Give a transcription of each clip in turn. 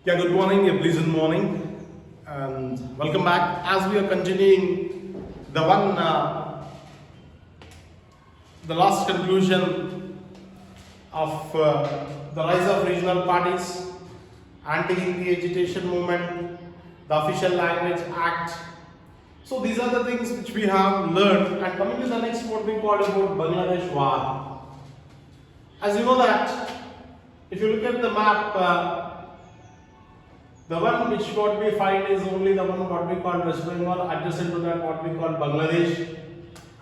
Yeah, good morning, a pleasant morning, and welcome back. As we are continuing the last conclusion of the rise of regional parties, anti-Hindi agitation movement, the Official Language Act. So these are the things which we have learned, and coming to the next, what we call about Bangladesh war. As you know that, if you look at the map. The one which what we find is only the one what we call West Bengal, adjacent to that what we call Bangladesh,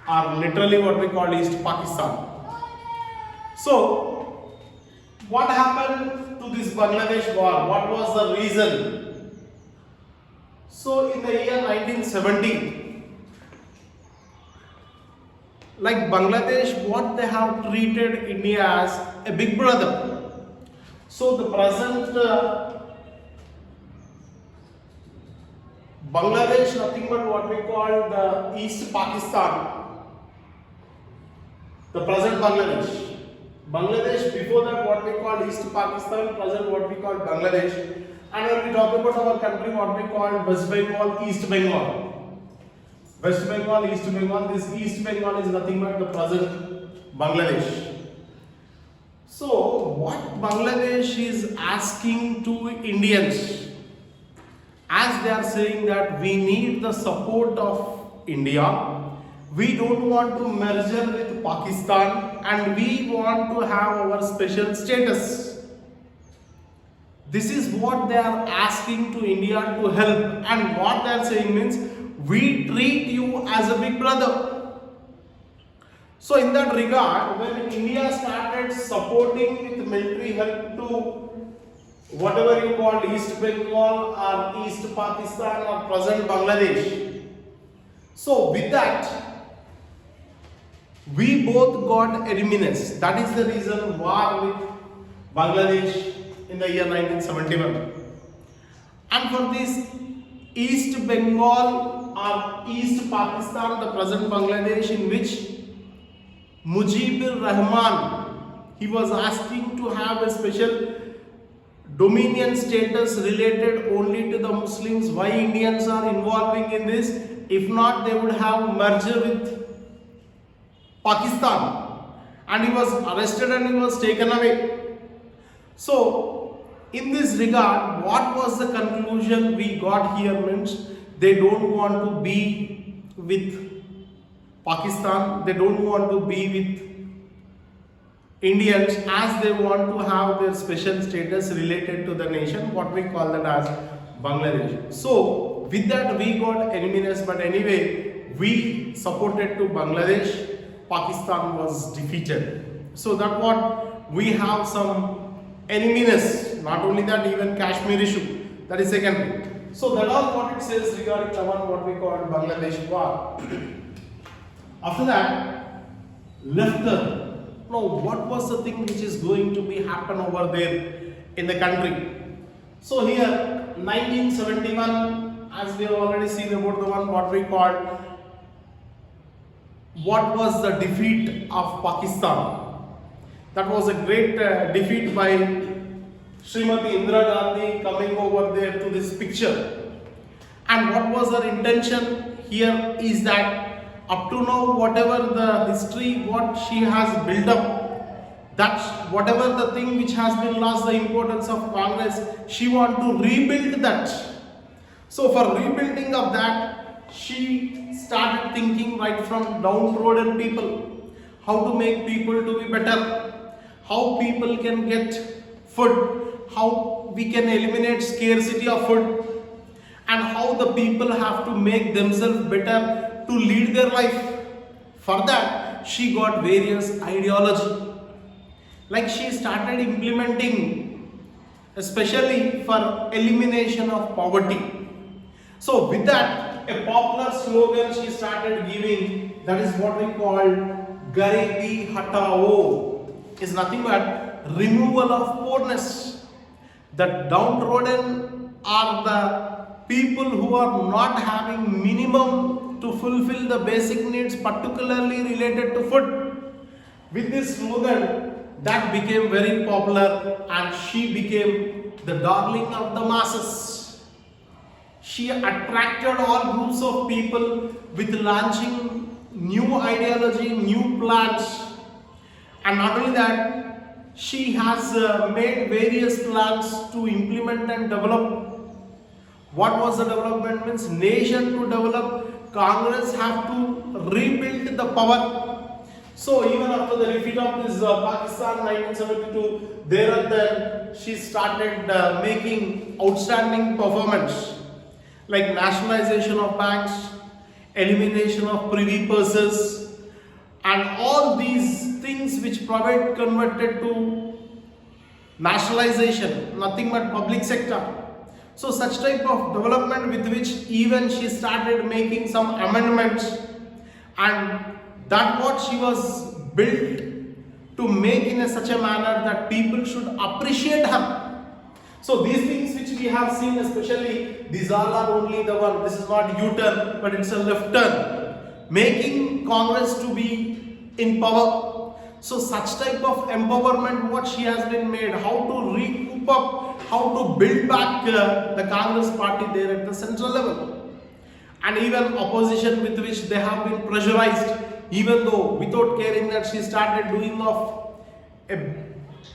or literally what we call East Pakistan. So, what happened to this Bangladesh war? What was the reason? So, in the year 1970, like Bangladesh, what they have treated India as a big brother. So, the present Bangladesh, nothing but what we call the East Pakistan, the present Bangladesh. Bangladesh, before that what we call East Pakistan, present what we call Bangladesh. And when we talk about our country, what we call West Bengal, East Bengal. West Bengal, East Bengal, this East Bengal is nothing but the present Bangladesh. So, what Bangladesh is asking to Indians, as they are saying that we need the support of India, we don't want to merge with Pakistan and we want to have our special status. This is what they are asking to India to help, and what they are saying means we treat you as a big brother. So in that regard, when India started supporting with military help to whatever you call East Bengal or East Pakistan or present Bangladesh. So with that, we both got enemies. That is the reason war with Bangladesh in the year 1971. And for this East Bengal or East Pakistan, the present Bangladesh, in which Mujibur Rahman, he was asking to have a special dominion status related only to the Muslims. Why Indians are involving in this? If not, they would have merger with Pakistan. And he was arrested and he was taken away. So, in this regard, what was the conclusion we got here means they don't want to be with Pakistan, they don't want to be with Indians, as they want to have their special status related to the nation, what we call that as Bangladesh. So with that we got enemies, but anyway we supported to Bangladesh. Pakistan was defeated. So that what we have some enemies. Not only that, even Kashmir issue, that is secondary. So that all what it says regarding the one what we call Bangladesh war. After that, left the now, what was the thing which is going to be happen over there in the country? So here, 1971, as we have already seen about the one what we called, what was the defeat of Pakistan? That was a great defeat by Srimati Indira Gandhi coming over there to this picture. And what was her intention here is that up to now, whatever the history, what she has built up, that whatever the thing which has been lost, the importance of Congress, she want to rebuild that. So for rebuilding of that, she started thinking right from downtrodden people, how to make people to be better, how people can get food, how we can eliminate scarcity of food, and how the people have to make themselves better to lead their life. For that, she got various ideology. Like she started implementing, especially for elimination of poverty. So with that, a popular slogan she started giving, that is what we call Garibi Hatao, is nothing but removal of poorness. The downtrodden are the people who are not having minimum to fulfill the basic needs, particularly related to food. With this slogan, that became very popular and she became the darling of the masses. She attracted all groups of people with launching new ideology, new plans, and not only that, she has made various plans to implement and develop. What was the development means? Nation to develop, Congress have to rebuild the power. So even after the defeat of this Pakistan 1972, there and then she started making outstanding performance like nationalization of banks, elimination of privy purses, and all these things which private converted to nationalization, nothing but public sector. So such type of development with which even she started making some amendments, and that what she was built to make in such a manner that people should appreciate her. So these things which we have seen, especially these all are only the one, this is not U-turn but it's a left turn, making Congress to be in power. So such type of empowerment what she has been made, how to recoup up, how to build back the Congress party there at the central level. And even opposition with which they have been pressurized, even though without caring that she started doing of a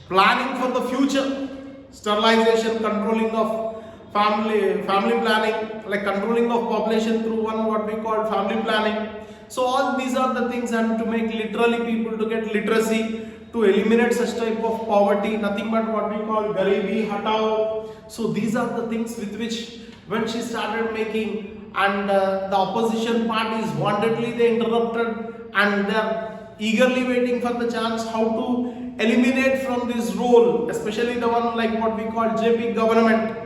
planning for the future, sterilization, controlling of family planning, like controlling of population through one what we call family planning. So all these are the things, and to make literally people to get literacy, to eliminate such type of poverty, nothing but what we call garibi hatao. So these are the things with which when she started making, and the opposition parties wantedly they interrupted, and they are eagerly waiting for the chance how to eliminate from this role, especially the one like what we call JP government.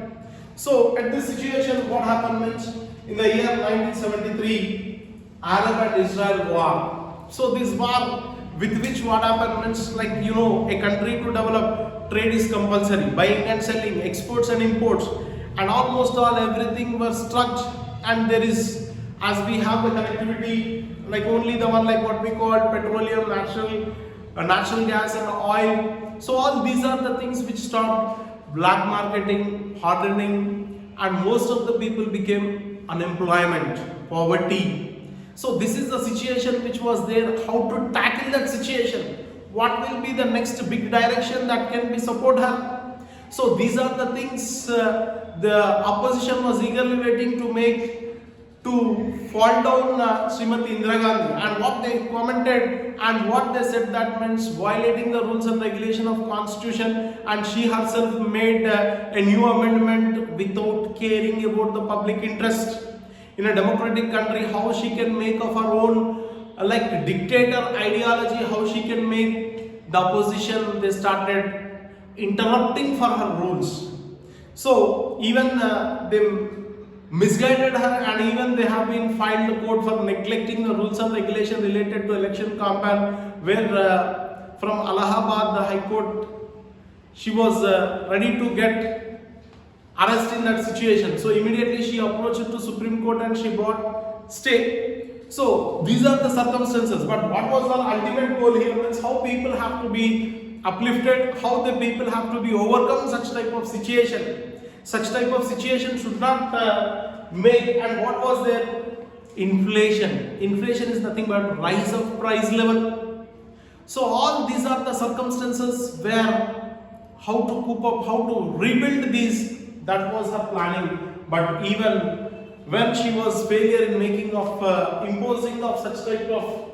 So at this situation what happened means, in the year 1973, Arab and Israel war. So this war with which what happened means, like you know, a country to develop, trade is compulsory, buying and selling, exports and imports, and almost all everything was struck. And there is, as we have the connectivity, like only the one like what we call petroleum, natural gas and oil. So all these are the things which stopped black marketing, hardening, and most of the people became unemployment, poverty. So this is the situation which was there. How to tackle that situation? What will be the next big direction that can be support her? So these are the things the opposition was eagerly waiting to make, to fall down Srimati Indira Gandhi, and what they commented and what they said, that means violating the rules and regulation of constitution, and she herself made a new amendment without caring about the public interest. In a democratic country, how she can make of her own like dictator ideology, how she can make the opposition, they started interrupting for her rules. So even they misguided her, and even they have been filed the court for neglecting the rules and regulation related to election campaign, where from Allahabad, the High Court, she was ready to get arrest in that situation. So immediately she approached to Supreme Court and she brought stay. So these are the circumstances. But what was the ultimate goal here means, how people have to be uplifted, how the people have to be overcome such type of situation. Such type of situation should not make. And what was there? Inflation. Inflation is nothing but rise of price level. So all these are the circumstances where how to cope up, how to rebuild these. That was her planning. But even when she was failure in making of imposing of such type of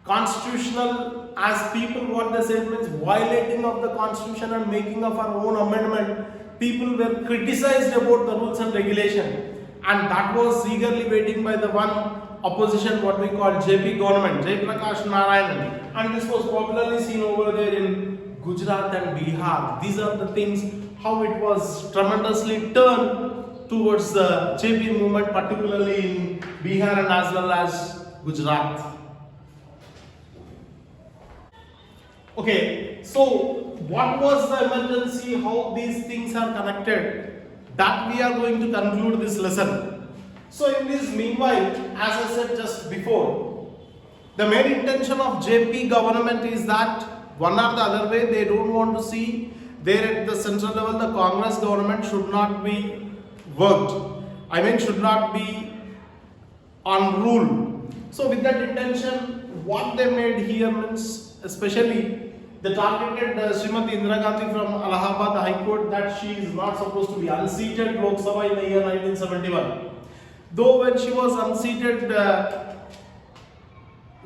constitutional, as people what they said means violating of the constitution and making of our own amendment, people were criticized about the rules and regulation, and that was eagerly waiting by the one opposition what we call JP government, Jai Prakash Narayan, and this was popularly seen over there in Gujarat and Bihar. These are the things how it was tremendously turned towards the JP movement, particularly in Bihar and as well as Gujarat. Okay, so what was the emergency, how these things are connected, that we are going to conclude this lesson. So in this meanwhile, as I said just before, the main intention of JP government is that one or the other way. They don't want to see there at the central level the Congress government should not be worked. I mean, should not be on rule. So with that intention, what they made here means, especially they targeted Srimati Indira Gandhi from Allahabad High Court, that she is not supposed to be unseated Lok Sabha in the year 1971. Though when she was unseated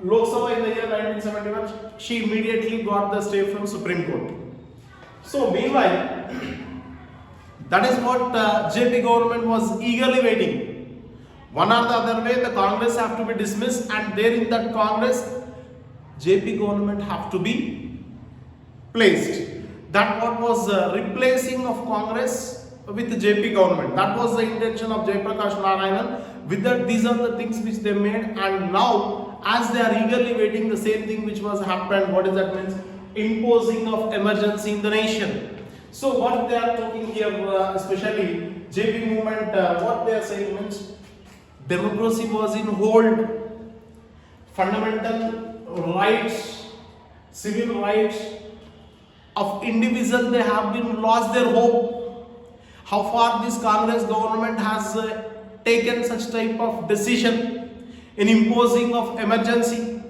Lok Sabha in the year 1971, she immediately got the stay from Supreme Court. So meanwhile, that is what JP government was eagerly waiting. One or the other way, the Congress have to be dismissed, and there in that Congress, JP government have to be placed. That what was replacing of Congress with the JP government. That was the intention of Jayaprakash Narayanan. With that, these are the things which they made, and now as they are eagerly waiting, the same thing which was happened. What is that means? Imposing of emergency in the nation. So what they are talking here, especially JP movement, what they are saying means democracy was in hold, fundamental rights, civil rights of individuals, they have been lost their hope. How far this Congress government has taken such type of decision in imposing of emergency,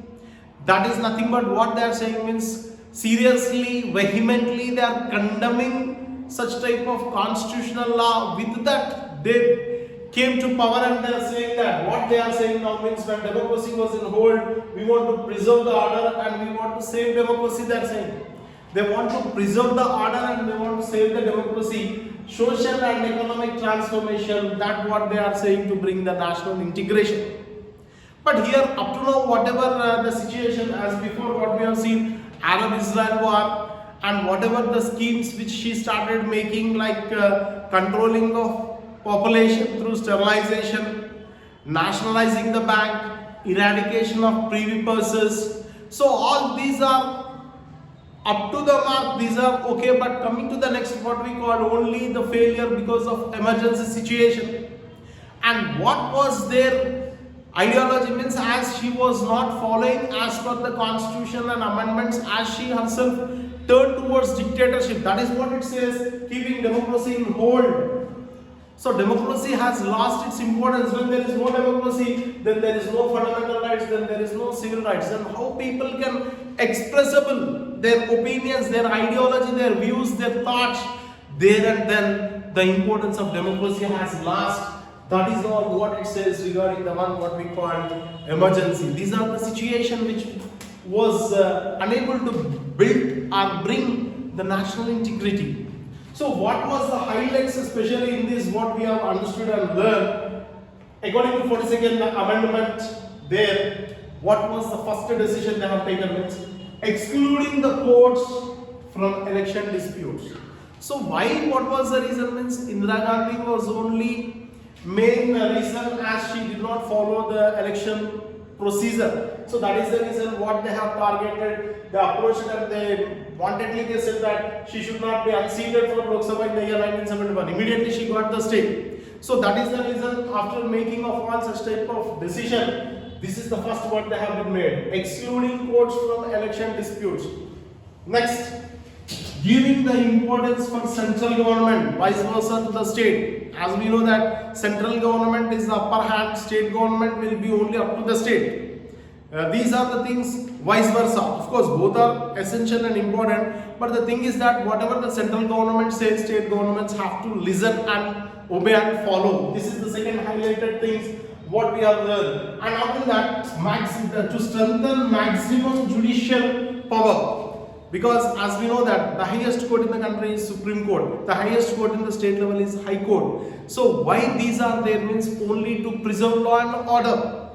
that is nothing but what they are saying means seriously, vehemently they are condemning such type of constitutional law. With that, they came to power and they are saying that what they are saying now means when democracy was in hold, we want to preserve the order and we want to save democracy. They are saying they want to preserve the order and they want to save the democracy, social and economic transformation. That what they are saying to bring the national integration. But here up to now, whatever the situation as before, what we have seen, Arab-Israel war and whatever the schemes which she started making, like controlling of population through sterilization, nationalizing the bank, eradication of privy purses. So all these are up to the mark, these are okay, but coming to the next, what we call only the failure because of emergency situation. And what was their ideology means, as she was not following as per the constitution and amendments, as she herself turned towards dictatorship. That is what it says, keeping democracy in hold. So democracy has lost its importance. When there is no democracy, then there is no fundamental rights, then there is no civil rights. Then how people can expressible their opinions, their ideology, their views, their thoughts, there and then the importance of democracy has lost. That is all what it says regarding the one what we call emergency. These are the situation which was unable to build or bring the national integrity. So what was the highlights, especially in this, what we have understood and learned? According to 42nd amendment, there, what was the first decision they have taken means excluding the courts from election disputes. So why, what was the reason means Indira Gandhi was only main reason as she did not follow the election procedure. So that is the reason what they have targeted. They approached and they wantedly they said that she should not be unseated for Lok Sabha in the year 1971. Immediately she got the stay. So that is the reason after making of all such type of decision, this is the first what they have been made, excluding courts from election disputes. Next, giving the importance for central government, vice versa to the state. As we know that central government is the upper hand, state government will be only up to the state. These are the things, vice versa. Of course, both are essential and important, but the thing is that whatever the central government says, state governments have to listen and obey and follow. This is the second highlighted things what we have learned. And after that, to strengthen maximum judicial power. Because as we know that the highest court in the country is Supreme Court, the highest court in the state level is High Court. So why these are there means only to preserve law and order.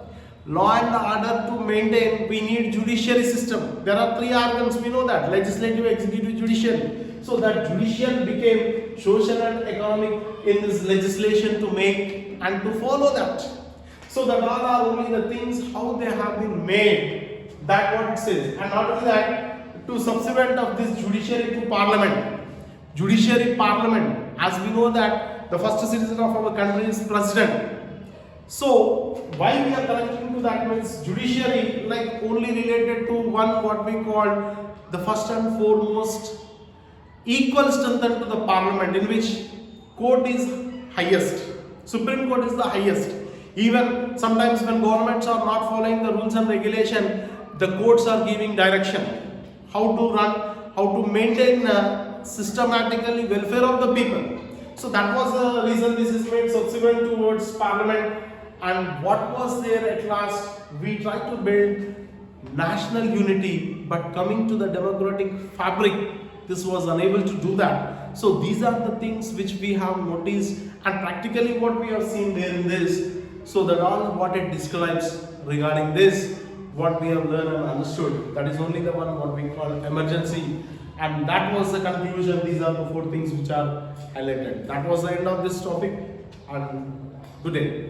Law and order to maintain, we need judiciary system. There are three organs, we know that, legislative, executive, judiciary. So that judicial became social and economic in this legislation to make and to follow that. So that all are only the things how they have been made. That what it says. And not only that, to subsequent of this judiciary to parliament. Judiciary parliament, as we know that the first citizen of our country is president. So why we are connecting to that means judiciary like only related to one what we call the first and foremost equal strength to the parliament, in which court is highest, Supreme Court is the highest. Even sometimes when governments are not following the rules and regulation, the courts are giving direction how to run, how to maintain systematically welfare of the people. So that was the reason this is made subsequent towards parliament. And what was there at last? We tried to build national unity, but coming to the democratic fabric, this was unable to do that. So these are the things which we have noticed, and practically what we have seen there in this. So that all what it describes regarding this, what we have learned and understood, that is only the one what we call emergency, and that was the conclusion. These are the 4 things which are highlighted. That was the end of this topic, and good day.